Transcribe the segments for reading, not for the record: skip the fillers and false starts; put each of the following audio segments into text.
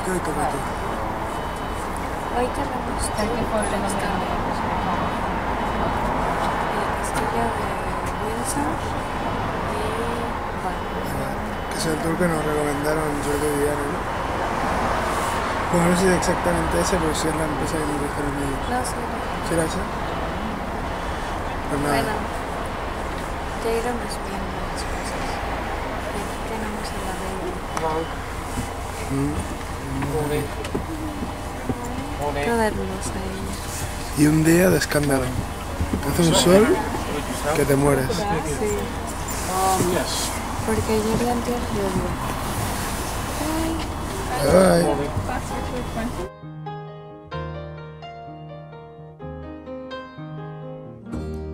¿Qué hoy toca aquí? Hoy tenemos el castillo de Windsor y Que es el tour que nos recomendaron Jordi y Diana, ¿no? Bueno, no sé si es exactamente ese, pero sí es la empresa que nos dijeron ellos. no sé. ¿Sí era ese? Pues nada. Bueno, ya iremos viendo las cosas. Y aquí tenemos a la reina. Toda hermosa ella. Y un día de escándalo. Hace un sol que te mueres. Sí. Porque ayer y antes llovió. Bye.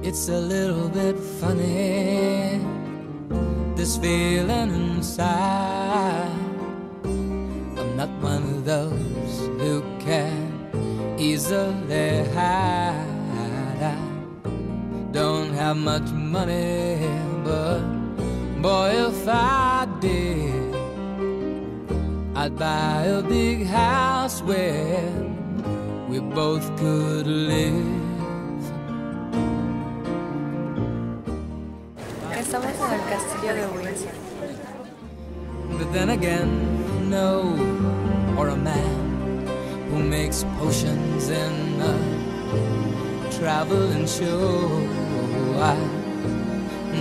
It's a little bit funny, this feeling inside. I'm not one of those who can easily hide. I don't have much money, but boy, if I did, I'd buy a big house where we both could live. Estamos en el castillo de Windsor. But then again, no, or a man who makes potions in a traveling show. I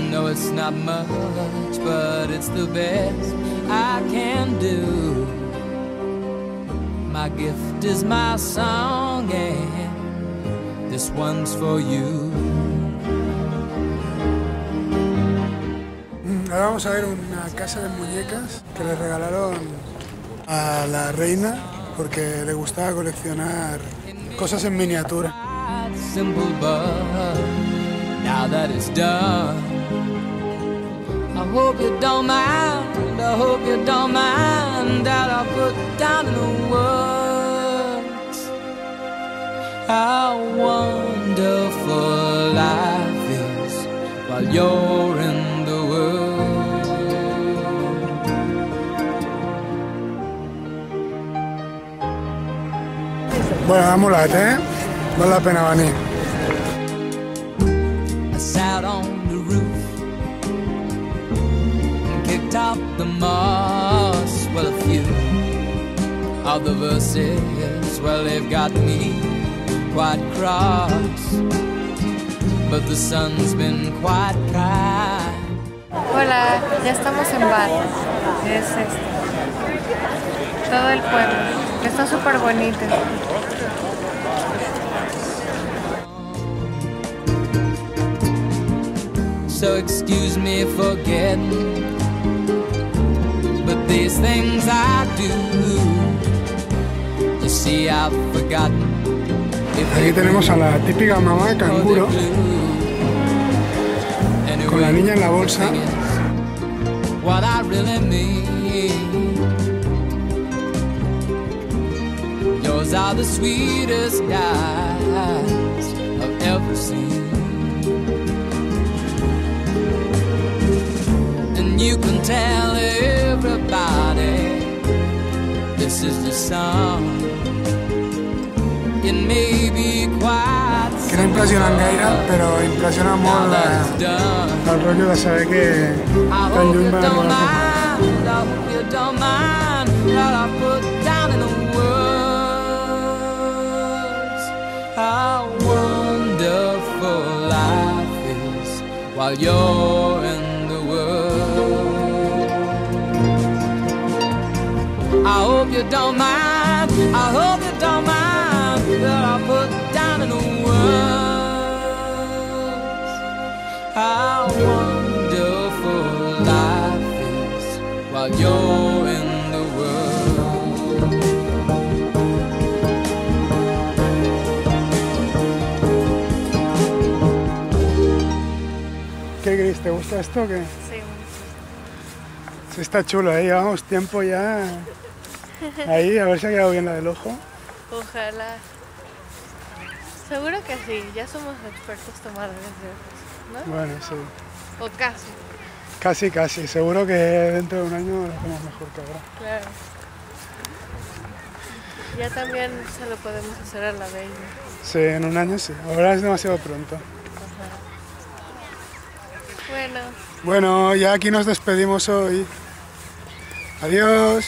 know it's not much, but it's the best I can do. My gift is my song, and this one's for you. Ahora vamos a ver una casa de muñecas que le regalaron a la reina porque le gustaba coleccionar cosas en miniatura. Simple, but now that it's done, I hope you don't mind, I hope you don't mind that I put down in the words how wonderful life is while you're in the world. Bueno, da molat, ¿eh? Vale la pena venir. I sat on the roof and kicked out the moss. Well, a few of the verses, well, they've got me quite cross, but the sun's been quite kind. Hola, ya estamos en Bath. Es este. Todo el pueblo. Está súper bonito. So excuse me for getting, but these things I do, you see I've forgotten. Aquí tenemos a la típica mamá canguro con la niña en la bolsa. What I really mean, yours are the sweetest eyes I've ever seen. And you can tell everybody this is the song. It may be quite Que no impressionen gaire, però impressiona molt el rotllo de saber que tan lluny van arribar. I hope you don't mind that I put down in the words how wonderful life is while you're in the world. I hope you don't mind, I hope you don't mind that I put down in the words how wonderful life is while you're in the world. ¿Qué, Gris? ¿Te gusta esto o qué? Sí, Sí, está chulo, ¿eh? Llevamos tiempo ya ahí, a ver si ha quedado bien la del ojo. ojalá. Seguro que sí, ya somos expertos tomadores de ojos, ¿no? Bueno, sí. O casi. Casi, casi. Seguro que dentro de un año lo hacemos mejor que ahora. Claro. Ya también se lo podemos hacer a la Bella. Sí, en un año sí. Ahora es demasiado pronto. Bueno. Bueno, ya aquí nos despedimos hoy. Adiós.